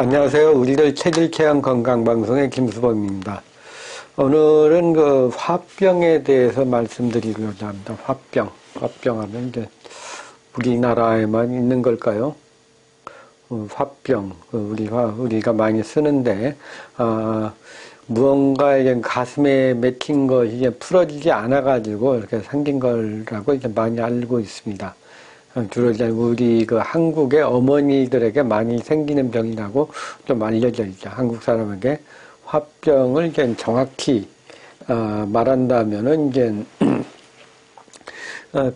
안녕하세요. 우리들 체질 체험 건강 방송의 김수범입니다. 오늘은 그 화병에 대해서 말씀드리려고 합니다. 화병하면 이제 우리나라에만 있는 걸까요? 화병, 우리가 많이 쓰는데, 무언가 이제 가슴에 맺힌 것이 이제 풀어지지 않아가지고 이렇게 생긴 거라고 이제 많이 알고 있습니다. 주로 이제 우리 그 한국의 어머니들에게 많이 생기는 병이라고 좀 알려져 있죠. 한국 사람에게 화병을 이제 정확히 말한다면은 이제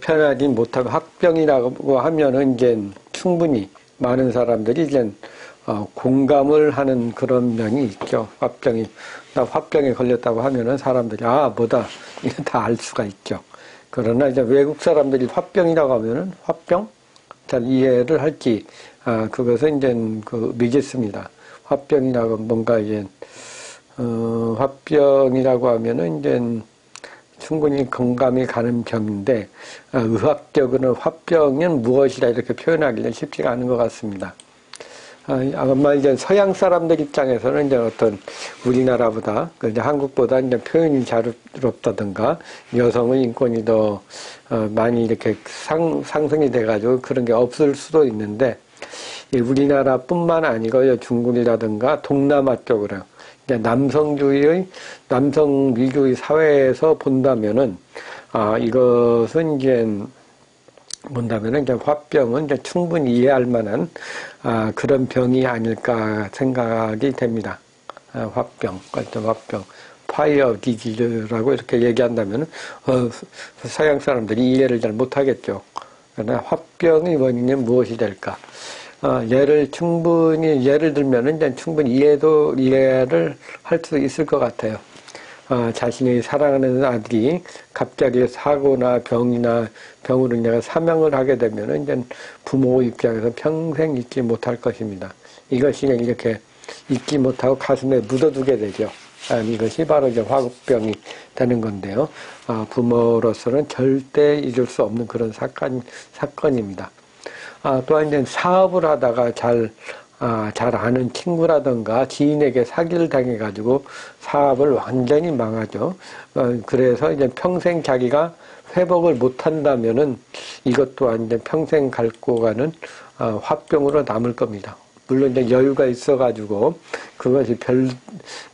편하지 못하고 화병이라고 하면은 이제 충분히 많은 사람들이 이제 공감을 하는 그런 면이 있죠. 나 화병에 걸렸다고 하면은 사람들이 뭐다 이거 다 알 수가 있죠. 그러나 이제 외국 사람들이 화병이라고 하면은 화병? 잘 이해를 할지, 그것은 이제 믿겠습니다. 화병이라고 뭔가 이제, 화병이라고 하면은 이제 충분히 공감이 가는 병인데, 의학적으로는 화병은 무엇이라 이렇게 표현하기는 쉽지가 않은 것 같습니다. 아마 이제 서양 사람들 입장에서는 이제 어떤 우리나라보다, 이제 한국보다 이제 표현이 자유롭다든가 여성의 인권이 더 많이 이렇게 상승이 돼가지고 그런 게 없을 수도 있는데, 우리나라뿐만 아니고 중국이라든가 동남아 쪽으로 이제 남성 위주의 사회에서 본다면은 이것은 이제 본다면은 이제 화병은 이제 충분히 이해할 만한 그런 병이 아닐까 생각이 됩니다. 화병, 파이어 디지즈라고 이렇게 얘기한다면 서양 사람들이 이해를 잘 못하겠죠. 그러나 화병의 원인은 무엇이 될까? 예를 들면은 이제 충분히 이해를 할 수 있을 것 같아요. 자신이 사랑하는 아들이 갑자기 사고나 병으로 내가 사망을 하게 되면은 이제 부모 입장에서 평생 잊지 못할 것입니다. 이것이 이렇게 잊지 못하고 가슴에 묻어두게 되죠. 이것이 바로 이제 화병이 되는 건데요. 부모로서는 절대 잊을 수 없는 그런 사건입니다. 또한 이제 사업을 하다가 잘 아는 친구라든가 지인에게 사기를 당해가지고 사업을 완전히 망하죠. 그래서 이제 평생 자기가 회복을 못한다면은 이것 또한 이제 평생 앓고 가는 화병으로 남을 겁니다. 물론 이제 여유가 있어가지고 그것이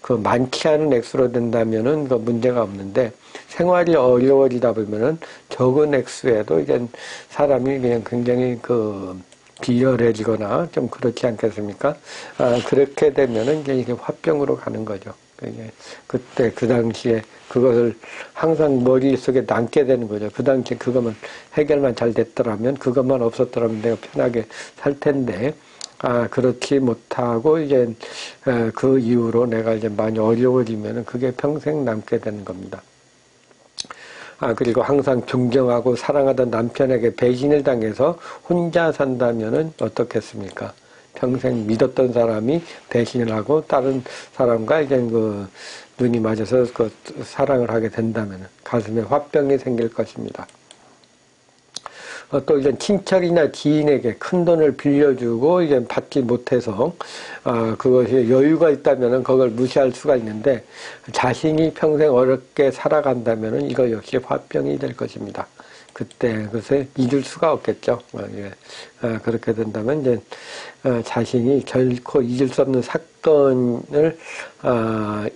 많지 않은 액수로 된다면은 그 문제가 없는데 생활이 어려워지다 보면은 적은 액수에도 이제 사람이 그냥 굉장히 비열해지거나 좀 그렇지 않겠습니까? 그렇게 되면은 이제 이게 화병으로 가는 거죠. 그때 그 당시에 그것을 항상 머릿속에 남게 되는 거죠. 그 당시에 그것만 해결만 잘 됐더라면, 그것만 없었더라면 내가 편하게 살 텐데, 그렇지 못하고 이제 그 이후로 내가 이제 많이 어려워지면은 그게 평생 남게 되는 겁니다. 그리고 항상 존경하고 사랑하던 남편에게 배신을 당해서 혼자 산다면은 어떻겠습니까? 평생 믿었던 사람이 배신을 하고 다른 사람과 이제 눈이 맞아서 사랑을 하게 된다면은 가슴에 화병이 생길 것입니다. 또 이제 친척이나 지인에게 큰 돈을 빌려주고 이제 받지 못해서 그것이 여유가 있다면은 그걸 무시할 수가 있는데 자신이 평생 어렵게 살아간다면은 이거 역시 화병이 될 것입니다. 그때 그것을 잊을 수가 없겠죠. 그렇게 된다면 이제 자신이 결코 잊을 수 없는 사건을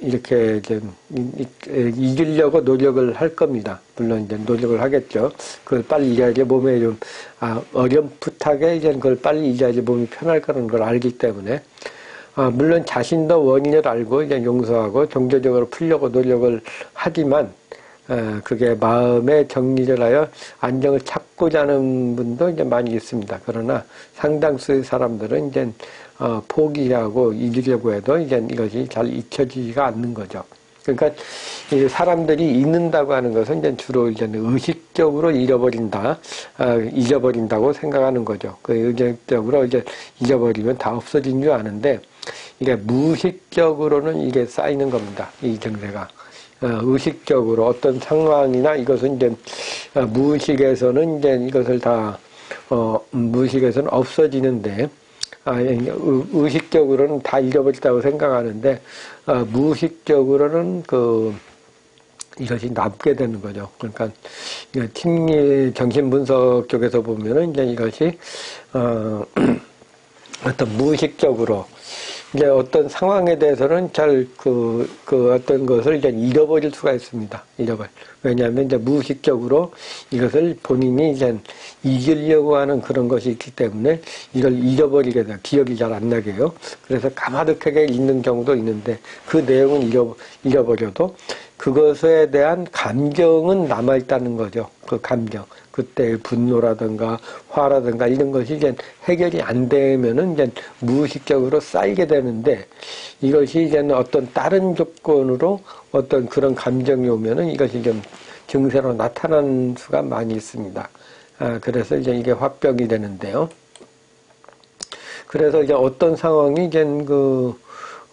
이렇게 이제 잊으려고 노력을 할 겁니다. 물론 이제 노력을 하겠죠. 그걸 빨리 잊어야지 몸에 좀 어렴풋하게 이제 그걸 빨리 잊어야지 몸이 편할 거라는 걸 알기 때문에 물론 자신도 원인을 알고 이제 용서하고 종교적으로 풀려고 노력을 하지만 그게 마음의 정리를 하여 안정을 찾고자 하는 분도 이제 많이 있습니다. 그러나 상당수의 사람들은 이제 포기하고 잊으려고 해도 이제 이것이 잘 잊혀지지가 않는 거죠. 그러니까 이 사람들이 잊는다고 하는 것은 이제 주로 이제 의식적으로 잊어버린다고 생각하는 거죠. 그 의식적으로 이제 잊어버리면 다 없어진 줄 아는데 이게 무의식적으로는 이게 쌓이는 겁니다. 이 증세가. 의식적으로 어떤 상황이나 이것은 이제 무의식에서는 이제 이것을 다 무의식에서는 없어지는데 의식적으로는 다 잃어버렸다고 생각하는데, 무의식적으로는 이것이 남게 되는 거죠. 그러니까, 심리 정신분석 쪽에서 보면은 이제 이것이, 어떤 무의식적으로, 이제 어떤 상황에 대해서는 어떤 것을 이제 잃어버릴 수가 있습니다. 왜냐하면 이제 무의식적으로 이것을 본인이 이제 잊으려고 하는 그런 것이 있기 때문에 이걸 잃어버리게 돼요. 기억이 잘 안 나게요. 그래서 까마득하게 잊는 경우도 있는데 그 내용은 잃어버려도 그것에 대한 감정은 남아있다는 거죠. 그 감정. 그때의 분노라든가 화라든가 이런 것이 이제 해결이 안 되면은 이제 무의식적으로 쌓이게 되는데 이것이 이제 어떤 다른 조건으로 어떤 그런 감정이 오면은 이것이 좀 증세로 나타나는 수가 많이 있습니다. 그래서 이제 이게 화병이 되는데요. 그래서 이제 어떤 상황이 이제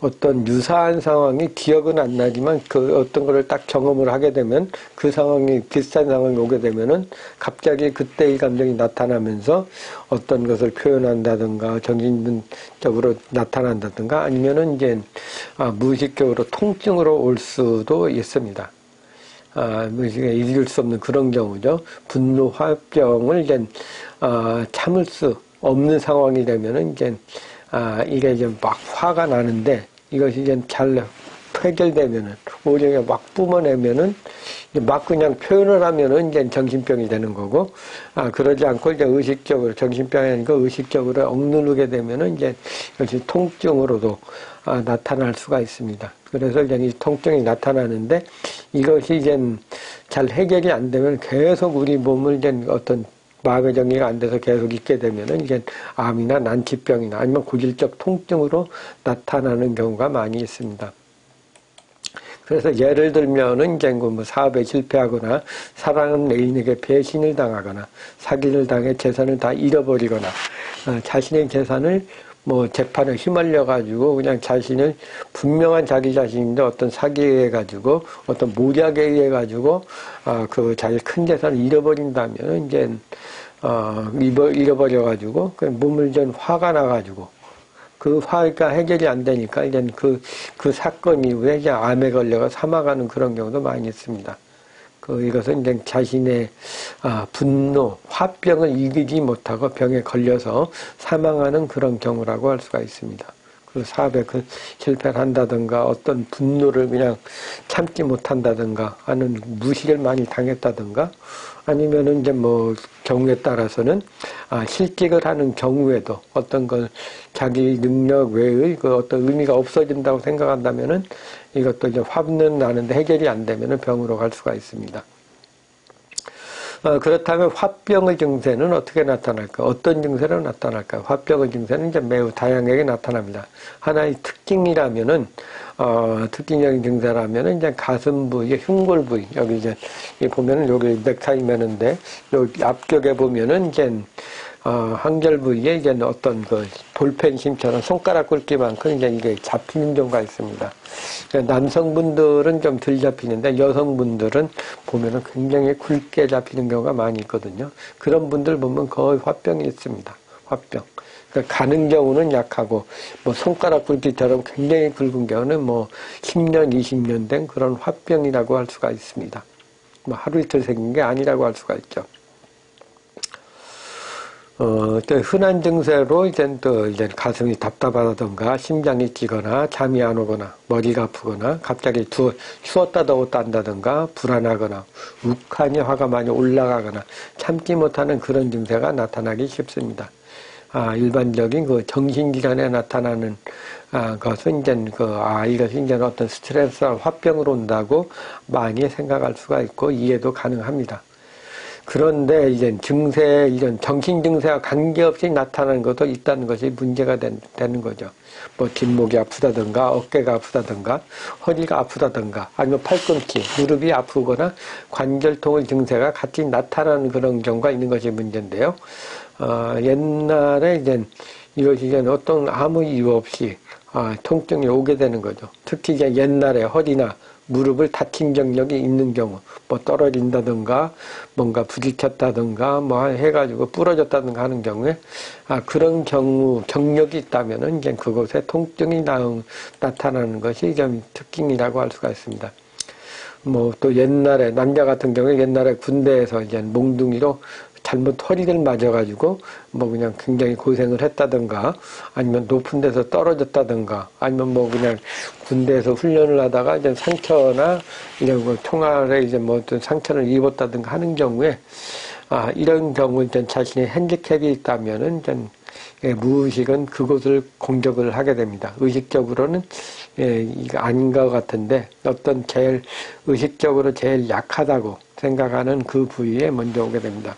어떤 유사한 상황이 기억은 안 나지만 어떤 거를 딱 경험을 하게 되면 그 상황이 비슷한 상황이 오게 되면은 갑자기 그때의 감정이 나타나면서 어떤 것을 표현한다든가 정신적으로 나타난다든가 아니면은 이제 무의식적으로 통증으로 올 수도 있습니다. 잊을 수 없는 그런 경우죠. 분노, 화병을 이제 참을 수 없는 상황이 되면은 이제 이게 이제 막 화가 나는데 이것이 이제 잘 해결되면은 오히려 막 뿜어내면은 막 그냥 표현을 하면은 이제 정신병이 되는 거고 그러지 않고 이제 의식적으로 정신병이 아니고 의식적으로 억누르게 되면은 이제 이것이 통증으로도 나타날 수가 있습니다. 그래서 이제 이 통증이 나타나는데 이것이 이제 잘 해결이 안 되면 계속 우리 몸을 이제 어떤 마개 정리가 안 돼서 계속 있게 되면은 이게 암이나 난치병이나 아니면 고질적 통증으로 나타나는 경우가 많이 있습니다. 그래서 예를 들면은 이제 뭐 사업에 실패하거나 사랑하는 애인에게 배신을 당하거나 사기를 당해 재산을 다 잃어버리거나 자신의 재산을 뭐 재판에 휘말려 가지고 그냥 자신을 분명한 자기 자신인데 어떤 사기에 가지고 어떤 모략에 의해 가지고 그 자기 큰 재산을 잃어버린다면 이제 잃어버려 가지고 그 몸을 좀 화가 나 가지고 그 화가 해결이 안 되니까 이제 그 사건 이후에 이제 암에 걸려가 사망하는 그런 경우도 많이 있습니다. 이것은 이제 자신의 분노, 화병을 이기지 못하고 병에 걸려서 사망하는 그런 경우라고 할 수가 있습니다. 그 사업에 실패를 한다든가 어떤 분노를 그냥 참지 못한다든가 하는 무시를 많이 당했다든가 아니면은 이제 뭐 경우에 따라서는 실직을 하는 경우에도 어떤 걸 자기 능력 외의 어떤 의미가 없어진다고 생각한다면은 이것도 이제 화는 나는데 해결이 안 되면은 병으로 갈 수가 있습니다. 그렇다면 화병의 증세는 어떻게 나타날까? 어떤 증세로 나타날까? 화병의 증세는 이제 매우 다양하게 나타납니다. 하나의 특징이라면은, 특징적인 증세라면은 이제 가슴 부위, 흉골 부위, 여기 이제, 보면은 여기 넥타이 매는데, 여기 앞쪽에 보면은 이제, 한결 부위에 이제 어떤 볼펜심처럼 손가락 굵기만큼 이제 이게 잡히는 경우가 있습니다. 남성분들은 좀 덜 잡히는데 여성분들은 보면은 굉장히 굵게 잡히는 경우가 많이 있거든요. 그런 분들 보면 거의 화병이 있습니다. 화병. 그러니까 가는 경우는 약하고, 뭐 손가락 굵기처럼 굉장히 굵은 경우는 뭐 10년, 20년 된 그런 화병이라고 할 수가 있습니다. 뭐 하루 이틀 생긴 게 아니라고 할 수가 있죠. 또 흔한 증세로 이제 가슴이 답답하다던가 심장이 뛰거나 잠이 안 오거나 머리가 아프거나 갑자기 추웠다 더웠다 한다던가 불안하거나 욱하니 화가 많이 올라가거나 참지 못하는 그런 증세가 나타나기 쉽습니다. 일반적인 정신질환에 나타나는 것은 이제 이것이 이제 어떤 스트레스와 화병으로 온다고 많이 생각할 수가 있고 이해도 가능합니다. 그런데 이제 이런 정신 증세와 관계없이 나타나는 것도 있다는 것이 문제가 되는 거죠. 뭐 뒷목이 아프다든가 어깨가 아프다든가 허리가 아프다든가 아니면 팔꿈치, 무릎이 아프거나 관절통의 증세가 같이 나타나는 그런 경우가 있는 것이 문제인데요. 옛날에 이제 이것이 이제 어떤 아무 이유 없이 통증이 오게 되는 거죠. 특히 이제 옛날에 허리나 무릎을 다친 경력이 있는 경우, 뭐 떨어진다든가, 뭔가 부딪혔다든가, 뭐 해가지고 부러졌다든가 하는 경우에, 그런 경력이 있다면은 이제 그곳에 통증이 나타나는 것이 좀 특징이라고 할 수가 있습니다. 뭐 또 옛날에, 남자 같은 경우에 옛날에 군대에서 이제 몽둥이로 잘못 허리를 맞아가지고 뭐 그냥 굉장히 고생을 했다든가, 아니면 높은 데서 떨어졌다든가, 아니면 뭐 그냥 군대에서 훈련을 하다가 이제 상처나 이제 뭐 총알에 이제 뭐 어떤 상처를 입었다든가 하는 경우에, 이런 경우 이제 자신의 핸디캡이 있다면은 이제 무의식은 그곳을 공격을 하게 됩니다. 의식적으로는 이거 아닌 것 같은데, 어떤 제일 의식적으로 제일 약하다고 생각하는 그 부위에 먼저 오게 됩니다.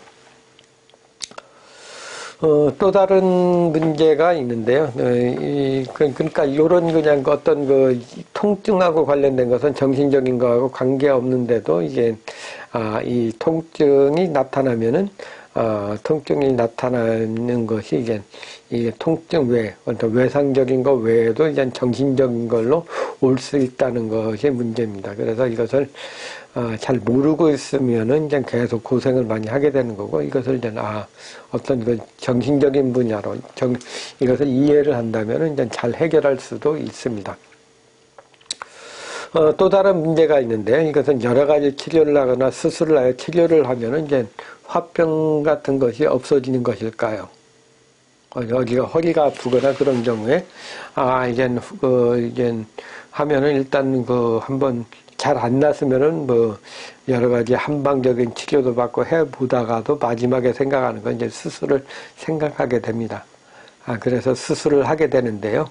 또 다른 문제가 있는데요. 그러니까 이런 그냥 어떤 그 통증하고 관련된 것은 정신적인 거하고 관계 없는데도 이게 이 통증이 나타나면은 통증이 나타나는 것이 이게 통증 외, 어떤 외상적인 것 외에도 이제 정신적인 걸로 올 수 있다는 것이 문제입니다. 그래서 이것을 잘 모르고 있으면은 이제 계속 고생을 많이 하게 되는 거고, 이것을 이제 어떤 그 정신적인 분야로 이것을 이해를 한다면은 이제 잘 해결할 수도 있습니다. 또 다른 문제가 있는데, 이것은 여러 가지 치료를 하거나 수술을 하여 치료를 하면은 이제 화병 같은 것이 없어지는 것일까요? 어디가 허리가 아프거나 그런 경우에, 이제 하면은 일단 한번 잘 안 났으면은 뭐 여러 가지 한방적인 치료도 받고 해보다가도 마지막에 생각하는 건 이제 수술을 생각하게 됩니다. 그래서 수술을 하게 되는데요.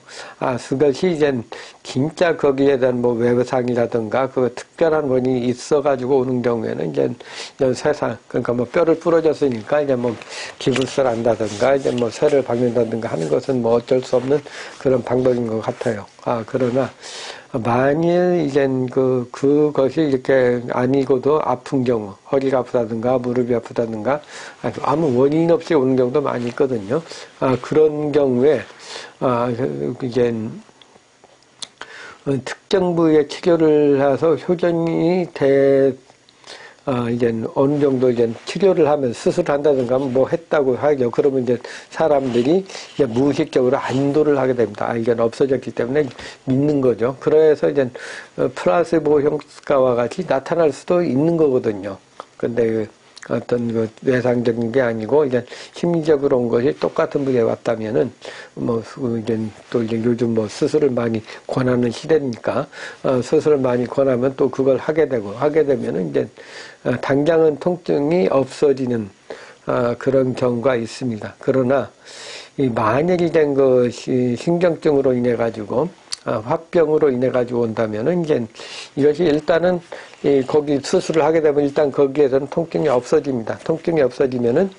그것이 이제 진짜 거기에 대한 뭐 외상이라든가 그 특별한 원인이 있어가지고 오는 경우에는 이제 세상, 그러니까 뭐 뼈를 부러졌으니까 이제 뭐 기부스를 한다든가 이제 뭐 쇠를 박는다든가 하는 것은 뭐 어쩔 수 없는 그런 방법인 것 같아요. 그러나 만일 이제 그것이 이렇게 아니고도 아픈 경우, 허리가 아프다든가 무릎이 아프다든가 아무 원인 없이 오는 경우도 많이 있거든요. 그런 경우에 이제 특정 부위에 치료를 해서 효정이 이제 어느 정도 이제 치료를 하면 수술을 한다든가 뭐 했다고 하죠. 그러면 이제 사람들이 이제 무의식적으로 안도를 하게 됩니다. 이게 없어졌기 때문에 믿는 거죠. 그래서 이제 플라시보 효과와 같이 나타날 수도 있는 거거든요. 근데 어떤 그 외상적인 게 아니고 이제 심리적으로 온 것이 똑같은 분에 왔다면은 뭐 이제 또 이제 요즘 뭐 수술을 많이 권하는 시대니까 수술을 많이 권하면 또 그걸 하게 되면은 이제 당장은 통증이 없어지는 그런 경우가 있습니다. 그러나 이 만약이 된 것이 신경증으로 인해 가지고 화병으로 인해 가지고 온다면은 이제 이것이 일단은 거기 수술을 하게 되면 일단 거기에서는 통증이 없어집니다. 통증이 없어지면은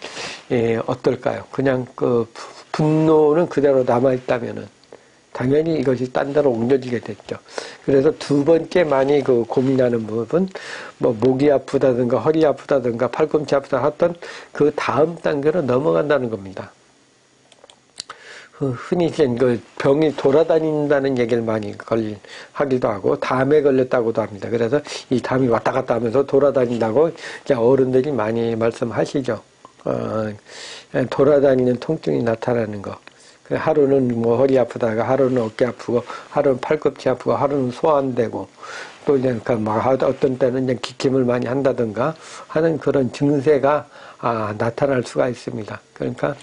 어떨까요? 그냥 그 분노는 그대로 남아 있다면은 당연히 이것이 딴 데로 옮겨지게 됐죠. 그래서 두 번째 많이 고민하는 부분, 뭐 목이 아프다든가 허리 아프다든가 팔꿈치 아프다 했던 그 다음 단계로 넘어간다는 겁니다. 흔히 이제 병이 돌아다닌다는 얘기를 많이 하기도 하고, 담에 걸렸다고도 합니다. 그래서 이 담이 왔다 갔다 하면서 돌아다닌다고 이제 어른들이 많이 말씀하시죠. 돌아다니는 통증이 나타나는 거. 하루는 뭐 허리 아프다가, 하루는 어깨 아프고, 하루는 팔꿈치 아프고, 하루는 소환되고, 또 이제 어떤 때는 이제 기침을 많이 한다든가 하는 그런 증세가 나타날 수가 있습니다. 그러니까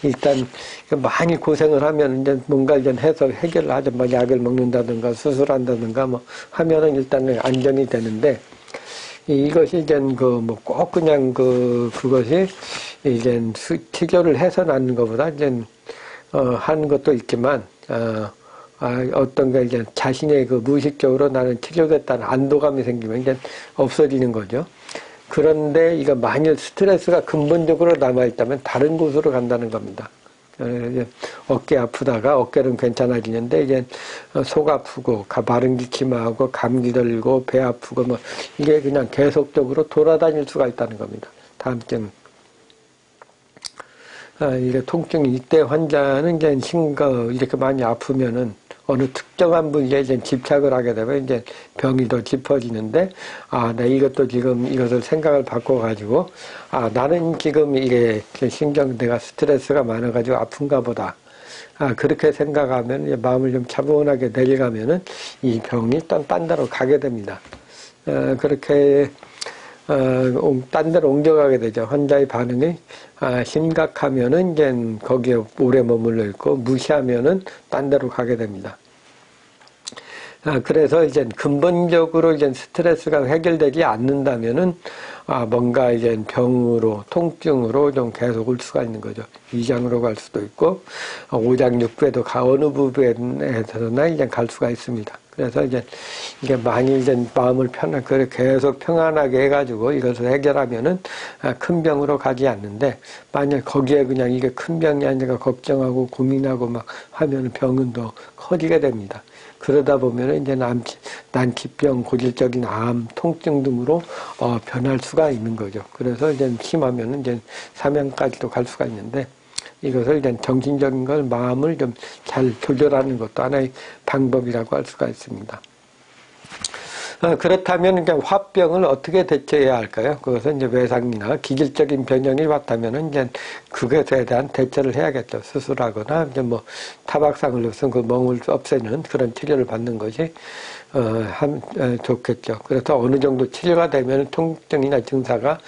일단 많이 고생을 하면 이제 뭔가 이제 해서 해결을 하죠. 뭐 약을 먹는다든가 수술한다든가 뭐 하면은 일단은 안정이 되는데, 이것이 이제 뭐 꼭 그냥 그것이 이제 치료를 해서 낫는 것보다 이제 하는 것도 있지만 어떤가 이제 자신의 무의식적으로 나는 치료됐다는 안도감이 생기면 이제 없어지는 거죠. 그런데 이거 만일 스트레스가 근본적으로 남아있다면 다른 곳으로 간다는 겁니다. 어깨 아프다가 어깨는 괜찮아지는데 이제 속 아프고 마른 기침하고 감기 들고 배 아프고 뭐 이게 그냥 계속적으로 돌아다닐 수가 있다는 겁니다. 다음쯤 이게 통증이 이때 환자는 이제 이렇게 많이 아프면은 어느 특정한 분야에 이제 집착을 하게 되면 이제 병이 더 짚어지는데, 내 이것도 지금 이것을 생각을 바꿔가지고, 나는 지금 이게 신경대가 스트레스가 많아가지고 아픈가 보다. 그렇게 생각하면 이제 마음을 좀 차분하게 내려가면은 이 병이 딴 데로 가게 됩니다. 그렇게 딴 데로 옮겨가게 되죠. 환자의 반응이 심각하면은 이제 거기에 오래 머물러 있고, 무시하면은 딴 데로 가게 됩니다. 그래서 이제 근본적으로 이제 스트레스가 해결되지 않는다면은 뭔가 이제 병으로, 통증으로 좀 계속 올 수가 있는 거죠. 위장으로 갈 수도 있고, 오장육부에도 어느 부분에서나 이제 갈 수가 있습니다. 그래서 이제 이게 많이 이제 마음을 계속 평안하게 해가지고 이것을 해결하면은 큰 병으로 가지 않는데, 만약 거기에 그냥 이게 큰 병이 아니라 걱정하고 고민하고 막 하면 병은 더 커지게 됩니다. 그러다 보면은 이제 난치병, 고질적인 암, 통증 등으로 변할 수가 있는 거죠. 그래서 이제 심하면은 이제 사망까지도 갈 수가 있는데, 이것을 이제 정신적인 걸, 마음을 좀 잘 조절하는 것도 하나의 방법이라고 할 수가 있습니다. 그렇다면 이제 화병을 어떻게 대처해야 할까요? 그것은 이제 외상이나 기질적인 변형이 왔다면은 이제 그것에 대한 대처를 해야겠죠. 수술하거나 이제 뭐 타박상을 넣어서 그 멍을 없애는 그런 치료를 받는 것이 좋겠죠. 그래서 어느 정도 치료가 되면 통증이나 증세가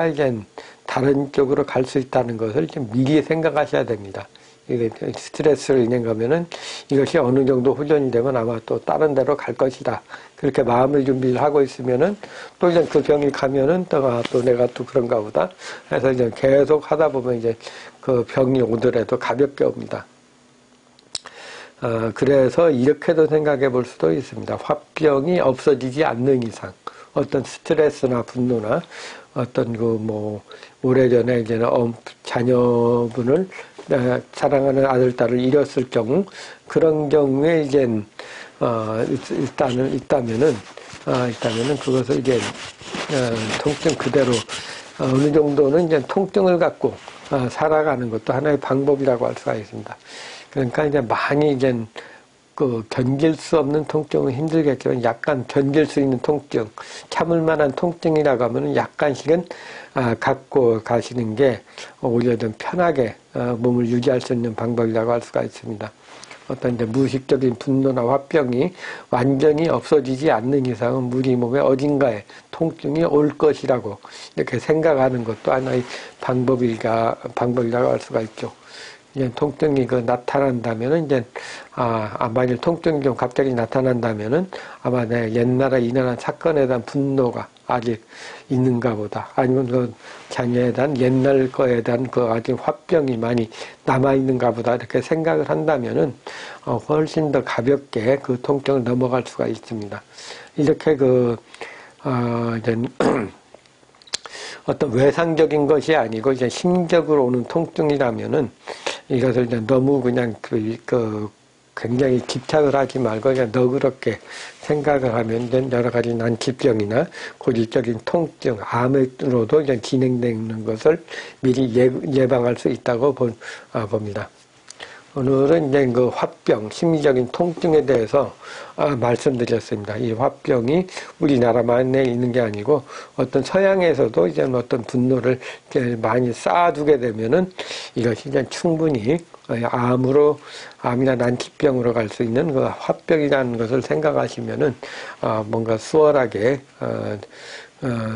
이제 다른 쪽으로 갈 수 있다는 것을 좀 미리 생각하셔야 됩니다. 이게 스트레스로 인한 거면은 이것이 어느 정도 후전이 되면 아마 또 다른 데로 갈 것이다. 그렇게 마음을 준비를 하고 있으면은 또 이제 그 병이 가면은 또 내가 또 그런가 보다. 그래서 이제 계속 하다 보면 이제 그 병이 오더라도 가볍게 옵니다. 그래서 이렇게도 생각해 볼 수도 있습니다. 화병이 없어지지 않는 이상, 어떤 스트레스나 분노나 어떤 오래전에 이제는 자녀분을 사랑하는 아들, 딸을 잃었을 경우, 그런 경우에 이제, 있다면은 그것을 이제, 통증 그대로, 어느 정도는 이제 통증을 갖고, 살아가는 것도 하나의 방법이라고 할 수가 있습니다. 그러니까 이제 많이 이제, 견딜 수 없는 통증은 힘들겠지만 약간 견딜 수 있는 통증, 참을 만한 통증이라고 하면 약간씩은 갖고 가시는 게 오히려 좀 편하게 몸을 유지할 수 있는 방법이라고 할 수가 있습니다. 어떤 이제 무의식적인 분노나 화병이 완전히 없어지지 않는 이상은 우리 몸에 어딘가에 통증이 올 것이라고 이렇게 생각하는 것도 하나의 방법이라고 할 수가 있죠. 이제 통증이 나타난다면은 이제 만일 통증이 좀 갑자기 나타난다면은 아마 내 옛날에 일어난 사건에 대한 분노가 아직 있는가 보다. 아니면 그 자녀에 대한 옛날 거에 대한 아직 화병이 많이 남아 있는가 보다. 이렇게 생각을 한다면은 훨씬 더 가볍게 그 통증을 넘어갈 수가 있습니다. 이렇게 이제 어떤 외상적인 것이 아니고 이제 심적으로 오는 통증이라면은 이것을 이제 너무 그냥 굉장히 집착을 하지 말고 그냥 너그럽게 생각을 하면 이제 여러 가지 난치병이나 고질적인 통증, 암으로도 이제 진행되는 것을 미리 예방할 수 있다고 봅니다. 오늘은 이제 화병, 심리적인 통증에 대해서 말씀드렸습니다. 이 화병이 우리나라만에 있는 게 아니고 어떤 서양에서도 이제 어떤 분노를 많이 쌓아두게 되면은 이것이 이제 충분히 암이나 난치병으로 갈 수 있는 그 화병이라는 것을 생각하시면은 뭔가 수월하게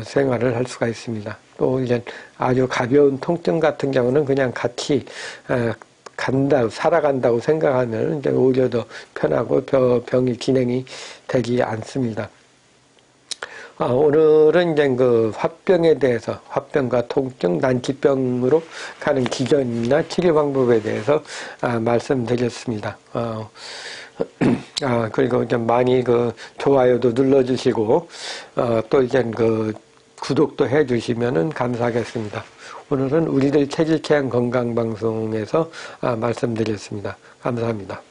생활을 할 수가 있습니다. 또 이제 아주 가벼운 통증 같은 경우는 그냥 같이 살아간다고 생각하면 이제 오히려 더 편하고 병이 진행이 되지 않습니다. 오늘은 이제 화병에 대해서, 화병과 통증, 난치병으로 가는 기전이나 치료 방법에 대해서 말씀드렸습니다. 그리고 이제 많이 좋아요도 눌러주시고, 또 이제 구독도 해주시면은 감사하겠습니다. 오늘은 우리들 체질체험 건강방송에서 말씀드렸습니다. 감사합니다.